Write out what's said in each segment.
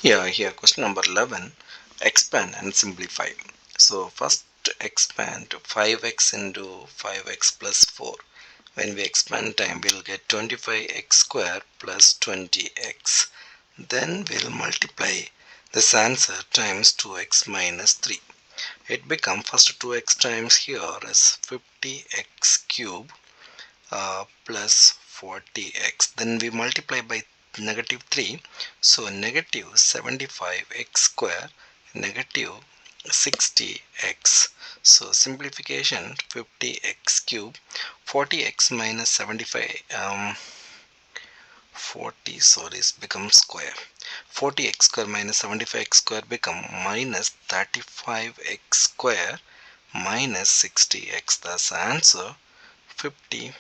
Yeah, here question number 11, expand and simplify. So first expand 5x into 5x plus 4. When we expand time, we'll get 25x square plus 20x. Then we'll multiply this answer times 2x minus 3. It becomes first 2x times here is 50x cube plus 40x. Then we multiply by negative 3, so negative 75x square negative 60x. So simplification, 50x cube, 40x minus 75 40, sorry, becomes square. 40x square minus 75x square become minus 35x square minus 60x. Thus answer 50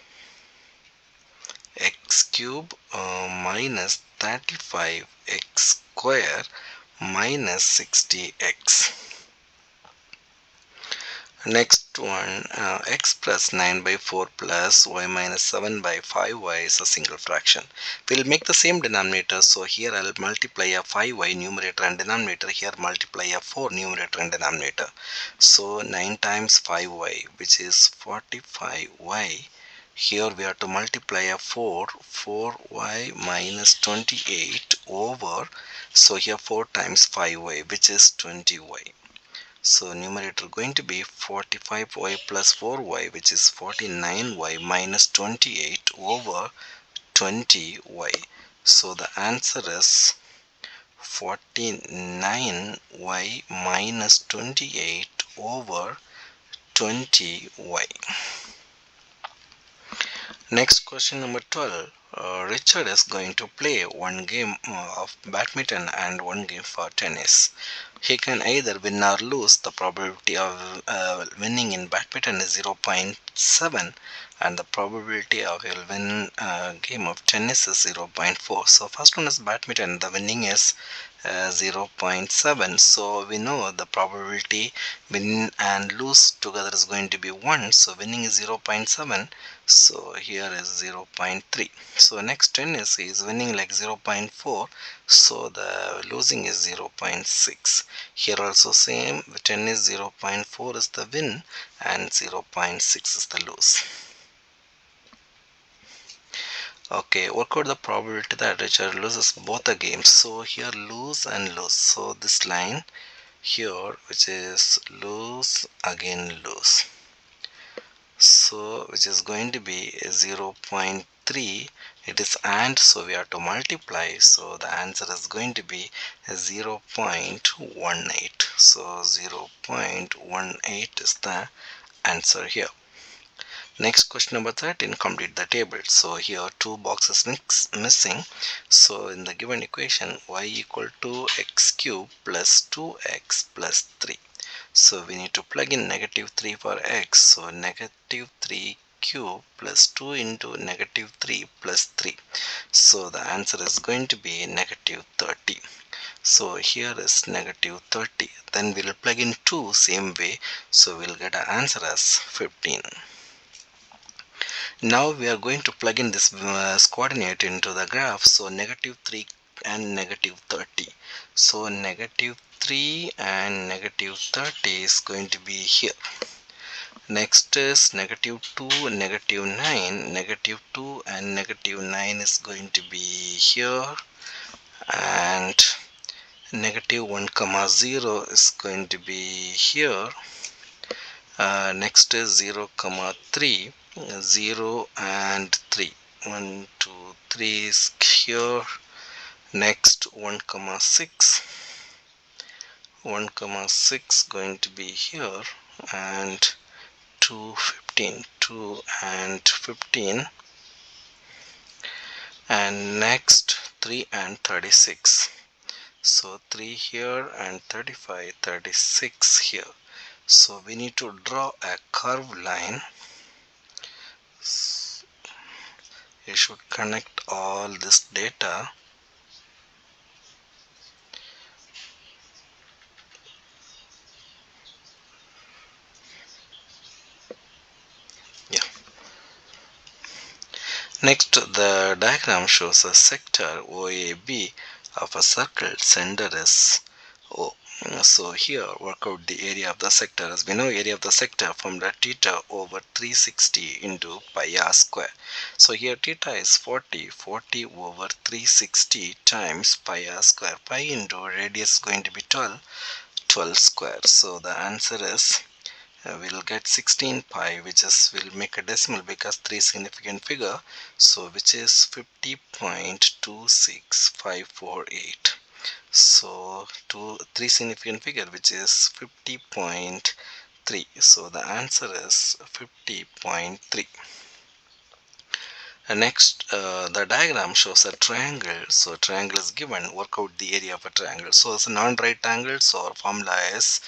x cube minus 35x square minus 60x. Next one, x plus 9 by 4 plus y minus 7 by 5y is a single fraction. We'll make the same denominator, so here I'll multiply a 5y numerator and denominator, here multiply a 4 numerator and denominator. So 9 times 5y, which is 45y. Here we have to multiply a 4y minus 28 over, so here 4 times 5y, which is 20y. So numerator going to be 45y plus 4y, which is 49y minus 28 over 20y. So the answer is 49y minus 28 over 20y. Next question number 12. Richard is going to play one game of badminton and one game for tennis. He can either win or lose. The probability of winning in badminton is 0.7 and the probability of he'll win a game of tennis is 0.4. So first one is badminton, the winning is 0.7. So we know the probability win and lose together is going to be 1. So winning is 0.7. So here is 0.3. So next tennis is winning like 0.4. So the losing is 0.6. Here also same, 10 is 0.4 is the win and 0.6 is the lose. Okay, work out the probability that Richard loses both the games. So here lose and lose. So this line here, which is lose again lose. So which is going to be 0.3. It is and, so we have to multiply, so the answer is going to be 0.18. so 0.18 is the answer here. Next question number 13, complete the table. So here two boxes missing. So in the given equation, y equal to x cube plus 2x plus 3. So we need to plug in negative 3 for x. So negative 3 cube plus 2 into negative 3 plus 3. So the answer is going to be negative 30. So here is negative 30. Then we'll plug in 2 same way. So we'll get an answer as 15. Now we are going to plug in this coordinate into the graph. So negative 3 and negative 30. So negative 3 and negative 30 is going to be here. Next is negative 2, negative 9. Negative 2 and negative 9 is going to be here. And negative 1 comma 0 is going to be here. Next is 0 comma 3. 0 and 3. 1 2 3 is here. Next 1 comma 6. 1 comma 6 going to be here. And 2 15. 2 and 15. And next 3 and 36. So 3 here and 35, 36 here. So we need to draw a curved line. You should connect all this data. Yeah. Next, the diagram shows a sector OAB of a circle, center is O. So here work out the area of the sector. As we know, area of the sector from the theta over 360 into pi r square. So here theta is 40 over 360 times pi r square. Pi into radius is going to be 12 square. So the answer is we'll get 16 pi, which is, we'll make a decimal because 3 significant figure, so which is 50.26548. so 3 significant figure, which is 50.3. so the answer is 50.3. Next, the diagram shows a triangle. So triangle is given, work out the area of a triangle. So it's a non-right angle, so our formula is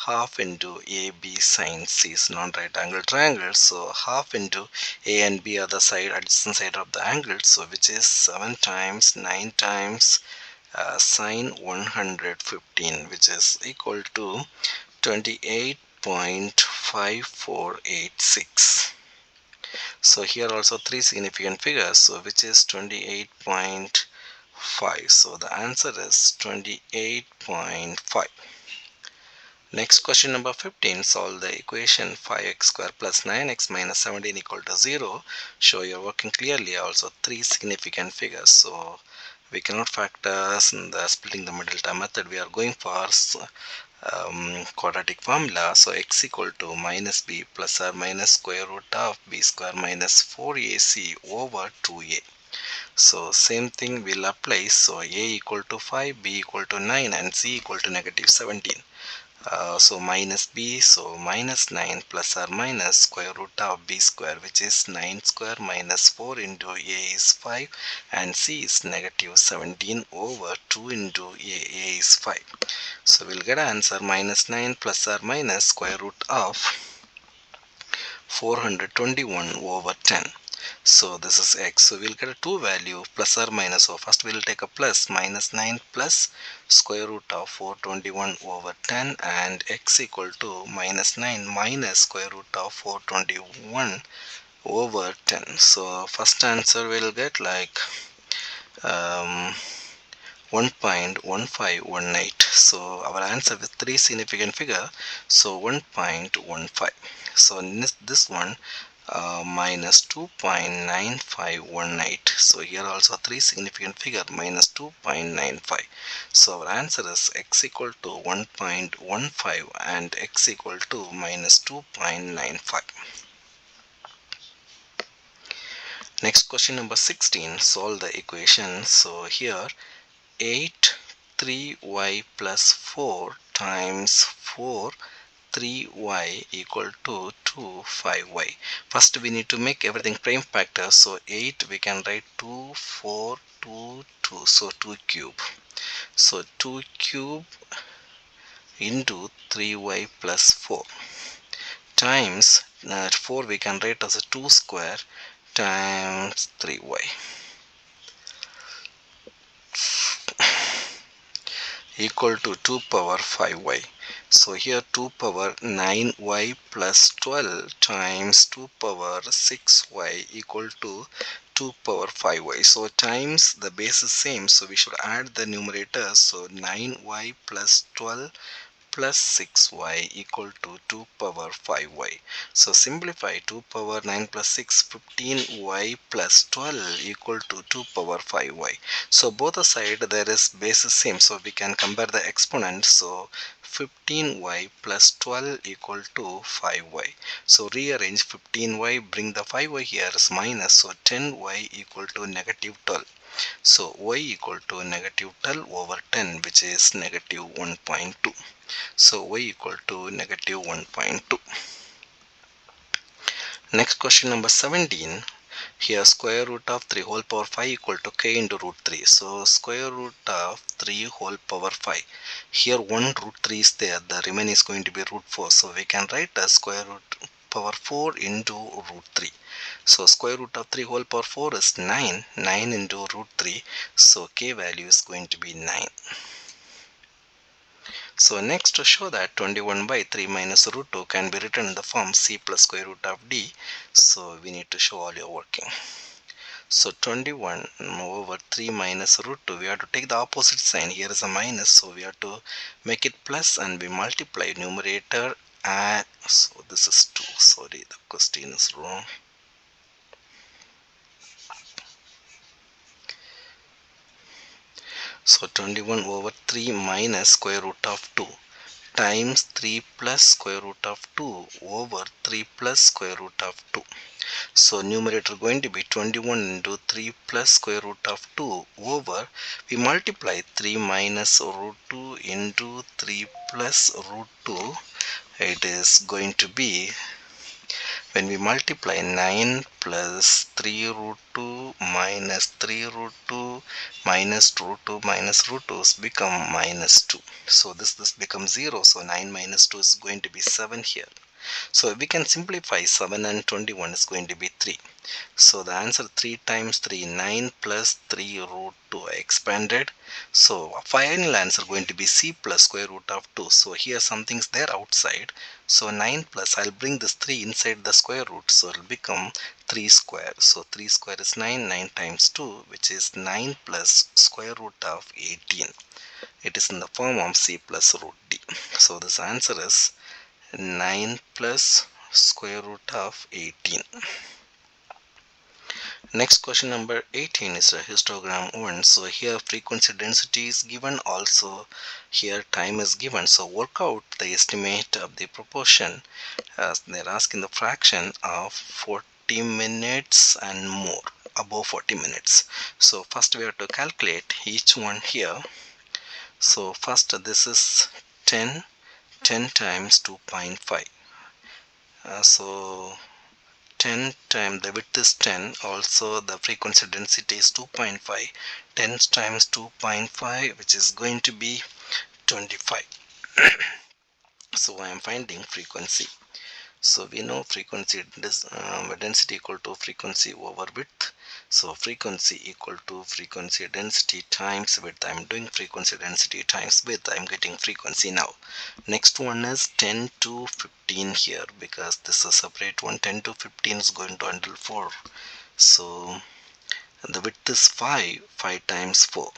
half into AB sine C. Is non-right angle triangle, so half into A and B are the side, adjacent side of the angle, so which is 7 times 9 times sine 115, which is equal to 28.5486. So here also 3 significant figures, so which is 28.5. so the answer is 28.5. Next, question number 15. Solve the equation 5x square plus 9x minus 17 equal to 0. Show you're working clearly. Also 3 significant figures, so we cannot factor in the splitting the middle term method. We are going for quadratic formula. So x equal to minus b plus or minus square root of b square minus 4ac over 2a. So same thing will apply. So a equal to 5, b equal to 9 and c equal to negative 17. So minus b, so minus 9 plus or minus square root of b square, which is 9 square minus 4 into a is 5 and c is negative 17 over 2 into a is 5. So we'll get answer minus 9 plus or minus square root of 421 over 10. So this is x. So we'll get a 2 value plus or minus. So first we'll take a plus, minus 9 plus square root of 421 over 10, and x equal to minus 9 minus square root of 421 over 10. So first answer we'll get like 1.1518. so our answer with 3 significant figure, so 1.15. so in this one minus 2.9518. so here also 3 significant figure, minus 2.95. so our answer is x equal to 1.15 and x equal to minus 2.95. Next, question number 16. Solve the equation. So here 8 3y plus 4 times 4 3y equal to 2 5y. First we need to make everything prime factor. So 8 we can write 2 4 2 2, so 2 cube. So 2 cube into 3y plus 4 times 4 we can write as a 2 square times 3y equal to 2 power 5y. So here 2 power 9y plus 12 times 2 power 6y equal to 2 power 5y. So times the base is same, so we should add the numerators. So 9y plus 12 plus 6y equal to 2 power 5y. So simplify 2 power 9 plus 6, 15y plus 12 equal to 2 power 5y. So both the side there is base is same, so we can compare the exponent. So 15y plus 12 equal to 5y. So rearrange 15y, bring the 5y here is minus, so 10y equal to negative 12. So y equal to negative 12 over 10, which is negative 1.2. So y equal to negative 1.2. Next, question number 17. Here square root of 3 whole power 5 equal to k into root 3. So square root of 3 whole power 5. Here 1 root 3 is there. The remaining is going to be root 4. So we can write as square root power 4 into root 3. So square root of 3 whole power 4 is 9. 9 into root 3. So k value is going to be 9. So next, to show that 21 by 3 minus root 2 can be written in the form c plus square root of d. So we need to show all your working. So 21 over 3 minus root 2, we have to take the opposite sign. Here is a minus, so we have to make it plus and we multiply numerator, and so this is 2. Sorry, the question is wrong. So 21 over 3 minus square root of 2 times 3 plus square root of 2 over 3 plus square root of 2. So numerator going to be 21 into 3 plus square root of 2 over, we multiply 3 minus root 2 into 3 plus root 2. It is going to be, when we multiply 9 plus 3 root 2 minus 3 root 2 minus root 2 minus root 2 become minus 2. So this becomes 0. So 9 minus 2 is going to be 7 here. So we can simplify 7 and 21 is going to be 3. So the answer 3 times 3, 9 plus 3 root 2 expanded. So final answer going to be C plus square root of 2. So here something's there outside. So 9 plus, I'll bring this 3 inside the square root. So it will become 3 square. So 3 square is 9, 9 times 2, which is 9 plus square root of 18. It is in the form of C plus root D. So this answer is 9 plus square root of 18. Next question number 18 is a histogram 1. So here frequency density is given, also here time is given. So work out the estimate of the proportion, as they're asking the fraction of 40 minutes and more, above 40 minutes. So first we have to calculate each one here. So first this is 10 times 2.5. So 10 times the width is 10, also the frequency density is 2.5. 10 times 2.5, which is going to be 25. So I am finding frequency. So we know frequency density equal to frequency over width. So frequency equal to frequency density times width. I am doing frequency density times width. I am getting frequency now. Next one is 10 to 15 here, because this is a separate one. 10 to 15 is going to until 4. So the width is 5. 5 times 4.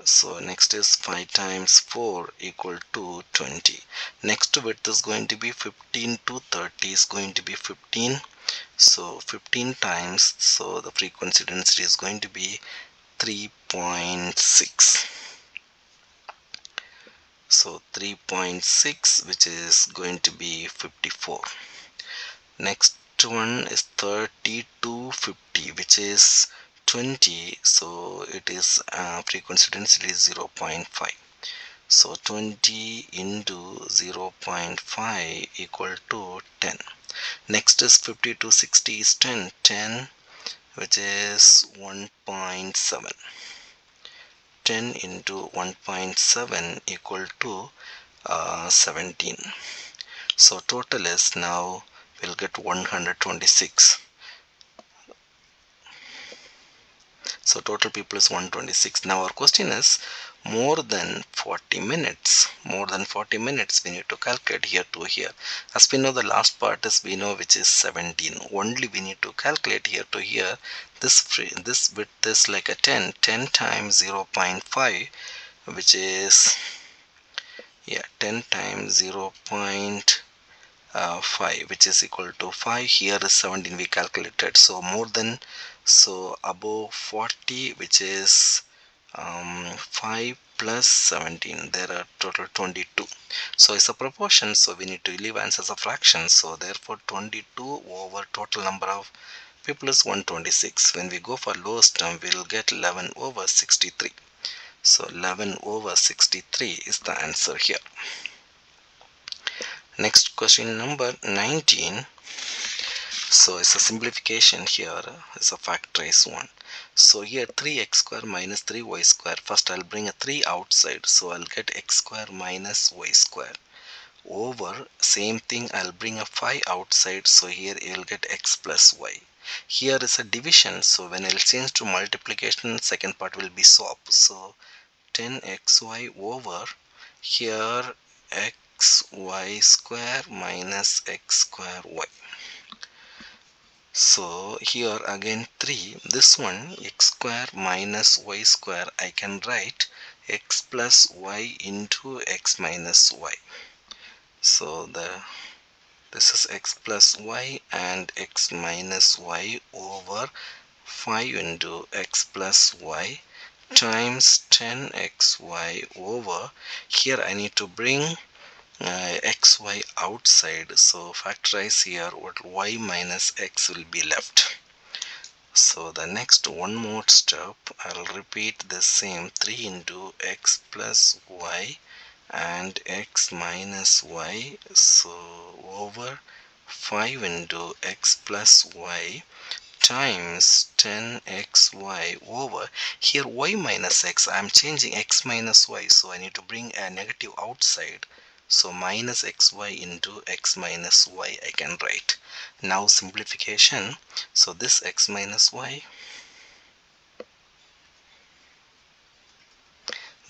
So next is 5 times 4 equal to 20. Next width is going to be 15 to 30 is going to be 15. So 15 times, so the frequency density is going to be 3.6. So 3.6, which is going to be 54. Next one is 30 to 50, which is 20. So it is frequency density is 0.5. So 20 into 0.5 equal to 10. Next is 50 to 60 is 10. 10, which is 1.7. 10 into 1.7 equal to 17. So total is, now we'll get 126. So total people is 126. Now our question is more than 40 minutes. More than 40 minutes we need to calculate here to here. As we know, the last part is we know, which is 17. Only we need to calculate here to here. This width is like a 10. 10 times 0.5, which is 10 times 0.5, which is equal to 5. Here is 17 we calculated. So more than, so above 40, which is 5 plus 17, there are total 22. So it's a proportion, so we need to leave answers a fraction. So therefore 22 over total number of people is 126. When we go for lowest term, we'll get 11 over 63. So 11 over 63 is the answer here. Next question number 19. So it's a simplification here, it's a factorize one. So here 3x square minus 3y square. First I'll bring a 3 outside, so I'll get x square minus y square. Over same thing, I'll bring a 5 outside, so here you'll get x plus y. Here is a division, so when I'll change to multiplication, second part will be swap. So 10xy over here xy square minus x square y. So here again 3, this one x square minus y square, I can write x plus y into x minus y. So this is x plus y and x minus y over 5 into x plus y times 10xy over, here I need to bring xy outside, so factorize here, what y minus x will be left. So the next one more step, I'll repeat the same, 3 into x plus y and x minus y, so over 5 into x plus y times 10xy over, here y minus x, I am changing x minus y, so I need to bring a negative outside, so minus xy into x minus y I can write. Now simplification, so this x minus y,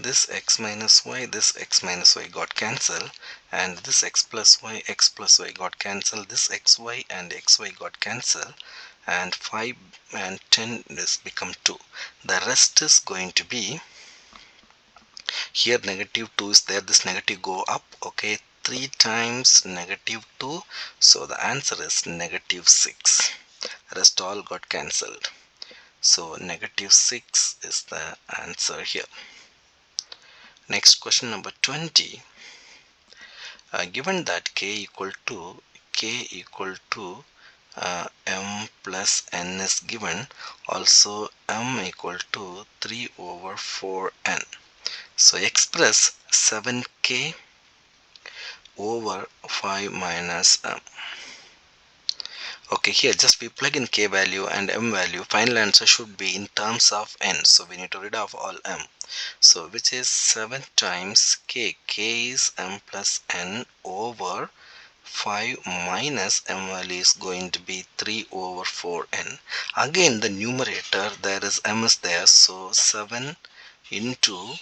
this x minus y, this x minus y got cancelled, and this x plus y got cancelled, this xy and xy got cancelled, and 5 and 10 is become 2. The rest is going to be, here negative 2 is there, this negative go up, okay, 3 times negative 2, so the answer is negative 6. Rest all got cancelled, so negative 6 is the answer here. Next question number 20. Given that k equal to m plus n is given, also m equal to 3 over 4n. So express 7k over 5 minus m. Okay, here just we plug in k value and m value, final answer should be in terms of n, so we need to rid of all m. So which is 7 times k, k is m plus n over 5 minus m value is going to be 3 over 4n. Again the numerator, there is m is there, so 7 into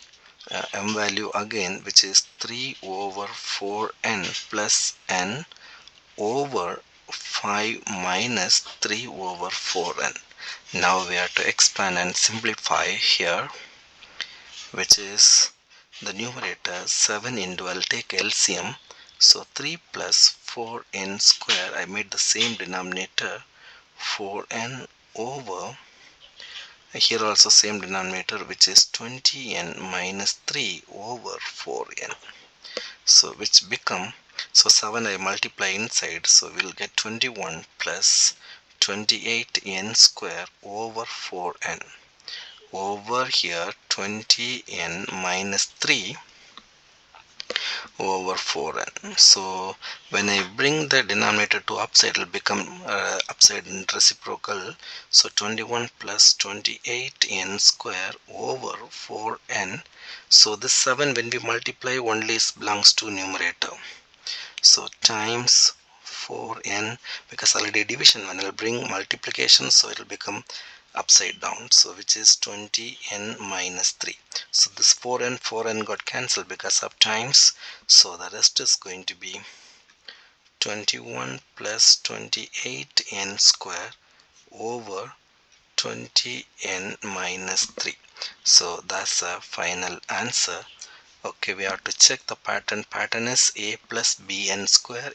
m value again, which is 3 over 4n plus n over 5 minus 3 over 4n. Now we have to expand and simplify here, which is the numerator 7 into, I'll take LCM, so 3 plus 4n square, I made the same denominator 4n over, here also same denominator, which is 20n minus 3 over 4n, so which become, so 7 I multiply inside, so we'll get 21 plus 28n square over 4n over here 20n minus 3 over 4n. So when I bring the denominator to upside, it will become upside in reciprocal, so 21 plus 28n square over 4n. So this 7 when we multiply only belongs to numerator, so times 4n, because already division, when I will bring multiplication, so it will become upside down, so which is 20n minus 3. So this 4n got cancelled because of times, so the rest is going to be 21 plus 28n square over 20n minus 3. So that's the final answer. Okay, we have to check the pattern. Pattern is a plus bn square,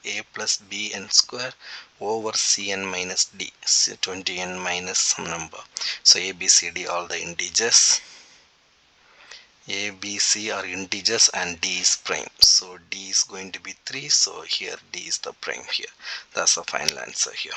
over cn minus d, 20n minus some number. So a, b, c, d all the integers. A, b, c are integers and d is prime. So d is going to be 3. So here d is the prime here. That's the final answer here.